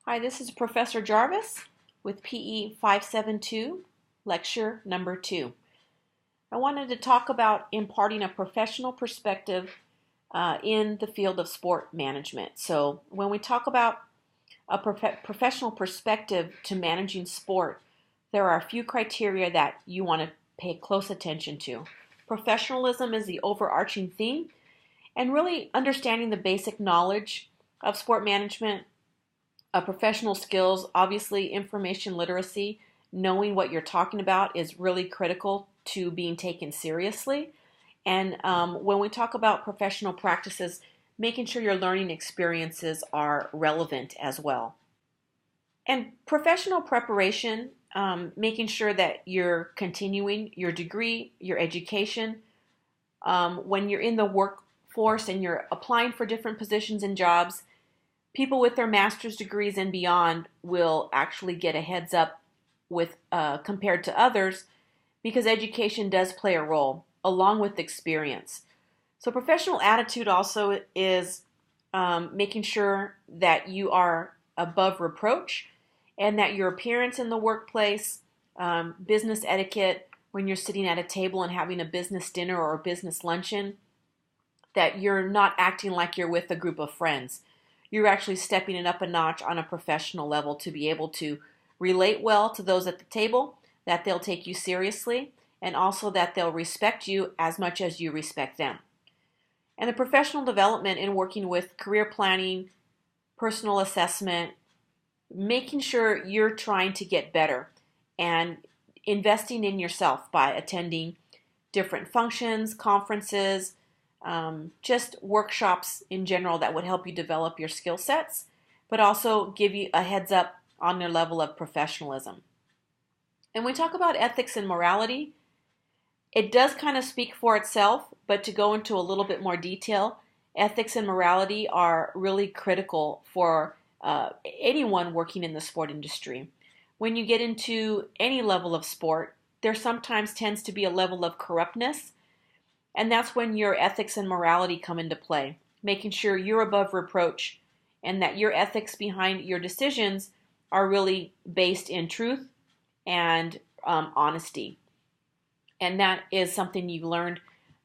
Hi, this is Professor Jarvis with PE572, lecture number 2. I wanted to talk about imparting a professional perspective in the field of sport management. So when we talk about a professional perspective to managing sport, there are a few criteria that you want to pay close attention to. Professionalism is the overarching theme, and really understanding the basic knowledge of sport management, professional skills, obviously information literacy, knowing what you're talking about is really critical to being taken seriously. And when we talk about professional practices, making sure your learning experiences are relevant as well. And professional preparation, making sure that you're continuing your degree, your education. When you're in the workforce and you're applying for different positions and jobs, people with their master's degrees and beyond will actually get a heads up with compared to others because education does play a role along with experience. So professional attitude also is making sure that you are above reproach and that your appearance in the workplace, business etiquette, when you're sitting at a table and having a business dinner or a business luncheon, that you're not acting like you're with a group of friends. You're actually stepping it up a notch on a professional level to be able to relate well to those at the table, that they'll take you seriously, and also that they'll respect you as much as you respect them. And the professional development in working with career planning, personal assessment, making sure you're trying to get better and investing in yourself by attending different functions, conferences, just workshops in general that would help you develop your skill sets, but also give you a heads up on their level of professionalism. And when we talk about ethics and morality, it does kind of speak for itself, but to go into a little bit more detail, ethics and morality are really critical for anyone working in the sport industry. When you get into any level of sport, there sometimes tends to be a level of corruptness. And that's when your ethics and morality come into play, making sure you're above reproach and that your ethics behind your decisions are really based in truth and honesty. And that is something you learned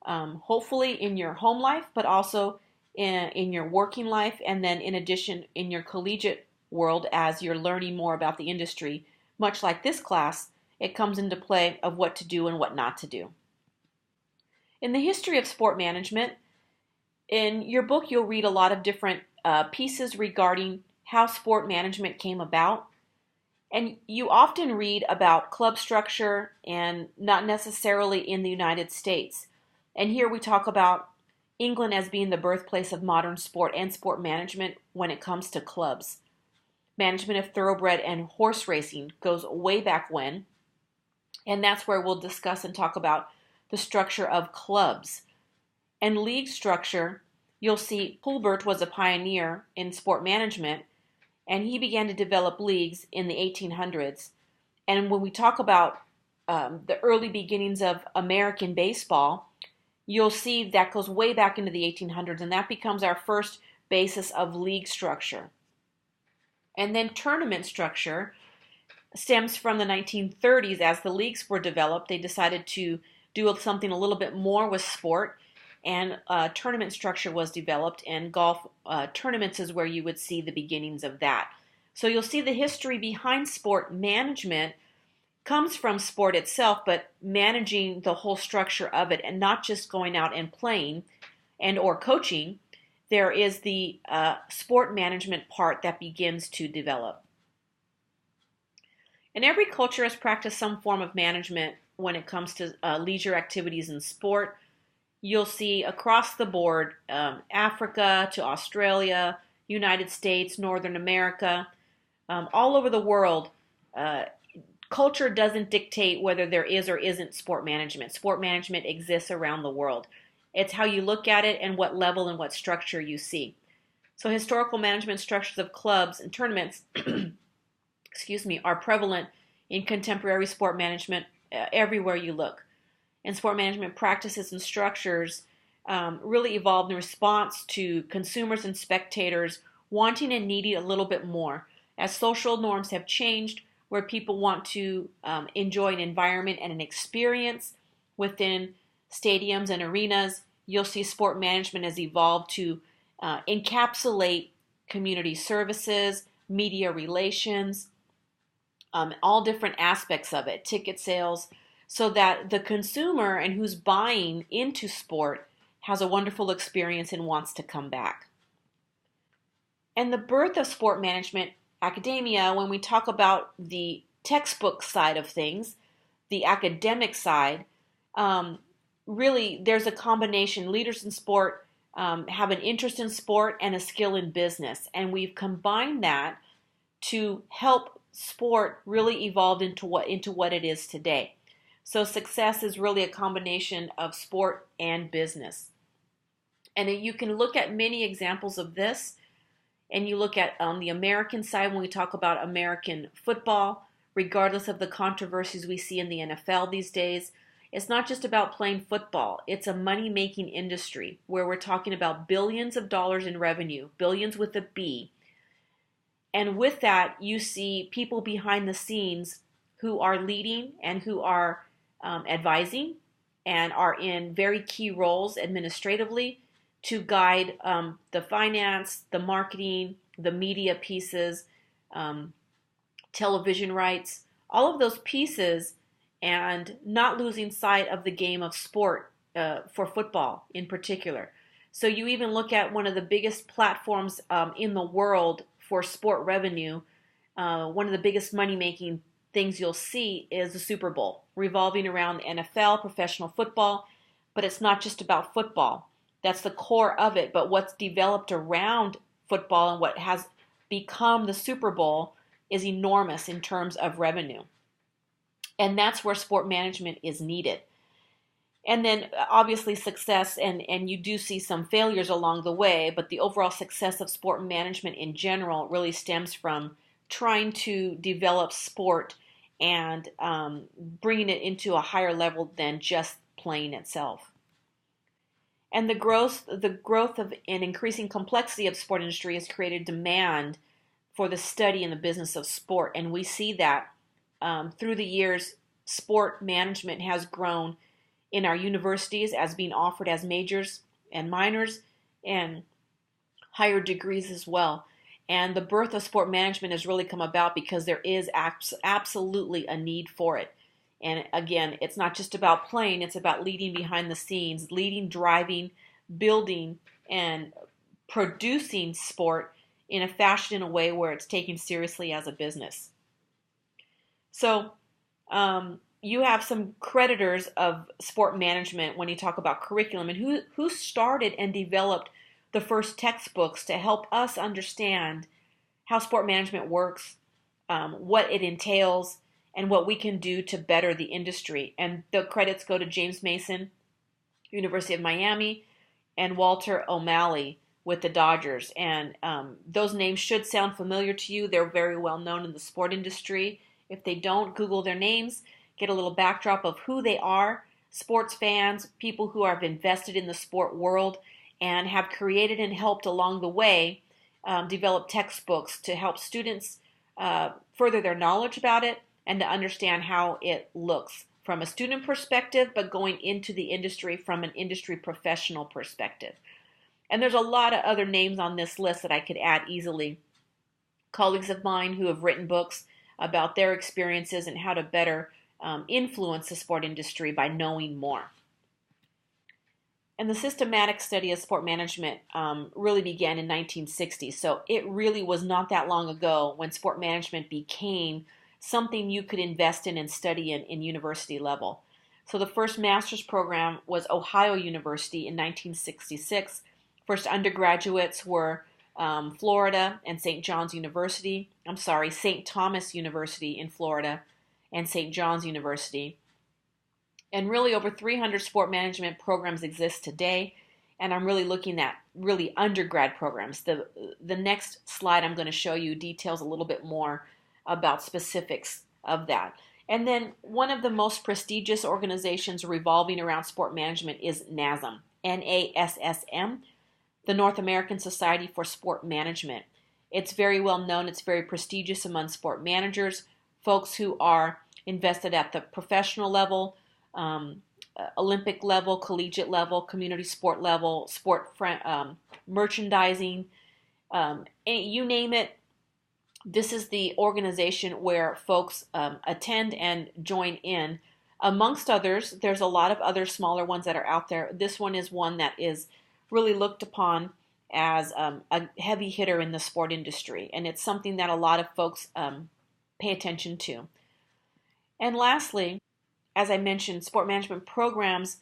hopefully in your home life, but also in your working life, and then in addition in your collegiate world as you're learning more about the industry. Much like this class, it comes into play of what to do and what not to do. In the history of sport management, in your book you'll read a lot of different pieces regarding how sport management came about. And you often read about club structure and not necessarily in the United States. And here we talk about England as being the birthplace of modern sport and sport management when it comes to clubs. Management of thoroughbred and horse racing goes way back when. And that's where we'll discuss and talk about the structure of clubs. And league structure, you'll see Hulbert was a pioneer in sport management, and he began to develop leagues in the 1800s. And when we talk about the early beginnings of American baseball, you'll see that goes way back into the 1800s, and that becomes our first basis of league structure. And then tournament structure stems from the 1930s. As the leagues were developed, they decided to do something a little bit more with sport, and tournament structure was developed, and golf tournaments is where you would see the beginnings of that. So you'll see the history behind sport management comes from sport itself, but managing the whole structure of it and not just going out and playing and or coaching. There is the sport management part that begins to develop. And every culture has practiced some form of management when it comes to leisure activities in sport. You'll see across the board, Africa to Australia, United States, Northern America, all over the world, culture doesn't dictate whether there is or isn't sport management. Sport management exists around the world. It's how you look at it and what level and what structure you see. So historical management structures of clubs and tournaments are prevalent in contemporary sport management everywhere you look. And sport management practices and structures really evolved in response to consumers and spectators wanting and needing a little bit more. as social norms have changed, where people want to enjoy an environment and an experience within stadiums and arenas, you'll see sport management has evolved to encapsulate community services, media relations, all different aspects of it, ticket sales, so that the consumer and who's buying into sport has a wonderful experience and wants to come back. And the birth of sport management academia, when we talk about the textbook side of things, the academic side, really there's a combination. Leaders in sport have an interest in sport and a skill in business, and we've combined that to help sport really evolve into what it is today. So success is really a combination of sport and business. And you can look at many examples of this. And you look at on the American side, when we talk about American football, regardless of the controversies we see in the NFL these days, it's not just about playing football. It's a money-making industry where we're talking about billions of dollars in revenue, billions with a B. And with that, you see people behind the scenes who are leading and who are advising and are in very key roles administratively to guide the finance, the marketing, the media pieces, television rights, all of those pieces, and not losing sight of the game of sport for football in particular. So you even look at one of the biggest platforms in the world for sport revenue, one of the biggest money-making things you'll see is the Super Bowl, revolving around NFL, professional football, but it's not just about football. That's the core of it, but what's developed around football and what has become the Super Bowl is enormous in terms of revenue. And that's where sport management is needed. And then obviously success, and you do see some failures along the way, but the overall success of sport management in general really stems from trying to develop sport and bringing it into a higher level than just playing itself. And the growth of an increasing complexity of sport industry has created demand for the study and the business of sport. And we see that through the years, sport management has grown in our universities as being offered as majors and minors and higher degrees as well. And the birth of sport management has really come about because there is absolutely a need for it. And again, it's not just about playing, it's about leading behind the scenes, leading, driving, building, and producing sport in a fashion, in a way where it's taken seriously as a business. So you have some creditors of sport management when you talk about curriculum, and who started and developed the first textbooks to help us understand how sport management works, what it entails, and what we can do to better the industry. And the credits go to James Mason, University of Miami, and Walter O'Malley with the Dodgers. And those names should sound familiar to you. They're very well known in the sport industry. If they don't, Google their names, get a little backdrop of who they are. Sports fans, people who have invested in the sport world and have created and helped along the way develop textbooks to help students further their knowledge about it and to understand how it looks from a student perspective, but going into the industry from an industry professional perspective. And there's a lot of other names on this list that I could add easily. Colleagues of mine who have written books about their experiences and how to better influence the sport industry by knowing more. And the systematic study of sport management really began in 1960. So it really was not that long ago when sport management became something you could invest in and study in university level. So the first master's program was Ohio University in 1966. First undergraduates were Florida and St. Thomas University in Florida and St. John's University. And really over 300 sport management programs exist today. And I'm really looking at really undergrad programs. The next slide I'm going to show you details a little bit more about specifics of that. And then one of the most prestigious organizations revolving around sport management is NASM, NASSM, the North American Society for Sport Management. It's very well known. It's very prestigious among sport managers, folks who are invested at the professional level, Olympic level, collegiate level, community sport level, merchandising, you name it. This is the organization where folks attend and join in. Amongst others, there's a lot of other smaller ones that are out there. This one is one that is really looked upon as a heavy hitter in the sport industry, and it's something that a lot of folks pay attention to. And lastly, as I mentioned, sport management programs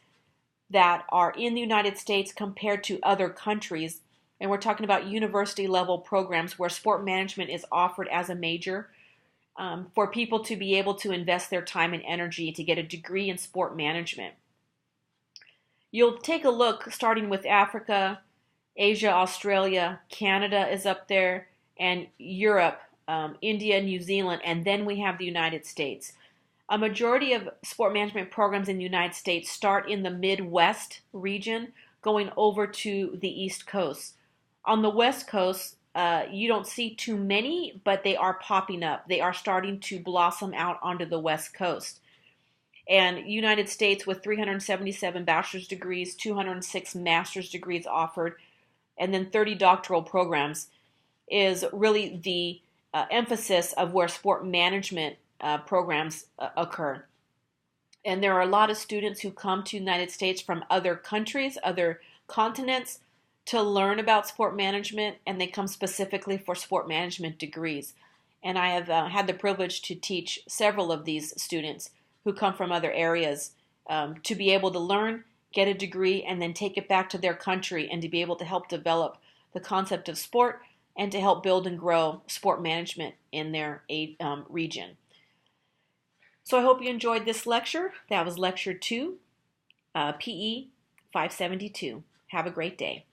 that are in the United States compared to other countries, and we're talking about university level programs where sport management is offered as a major, for people to be able to invest their time and energy to get a degree in sport management. You'll take a look starting with Africa, Asia, Australia, Canada is up there, and Europe, India, New Zealand, and then we have the United States. A majority of sport management programs in the United States start in the Midwest region, going over to the East Coast. On the West Coast, you don't see too many, but they are popping up. They are starting to blossom out onto the West Coast. And United States, with 377 bachelor's degrees, 206 master's degrees offered, and then 30 doctoral programs, is really the emphasis of where sport management programs occur. And there are a lot of students who come to the United States from other countries, other continents, to learn about sport management, and they come specifically for sport management degrees. And I have had the privilege to teach several of these students who come from other areas to be able to learn, get a degree, and then take it back to their country and to be able to help develop the concept of sport and to help build and grow sport management in their region. So I hope you enjoyed this lecture. That was lecture 2, PE 572. Have a great day.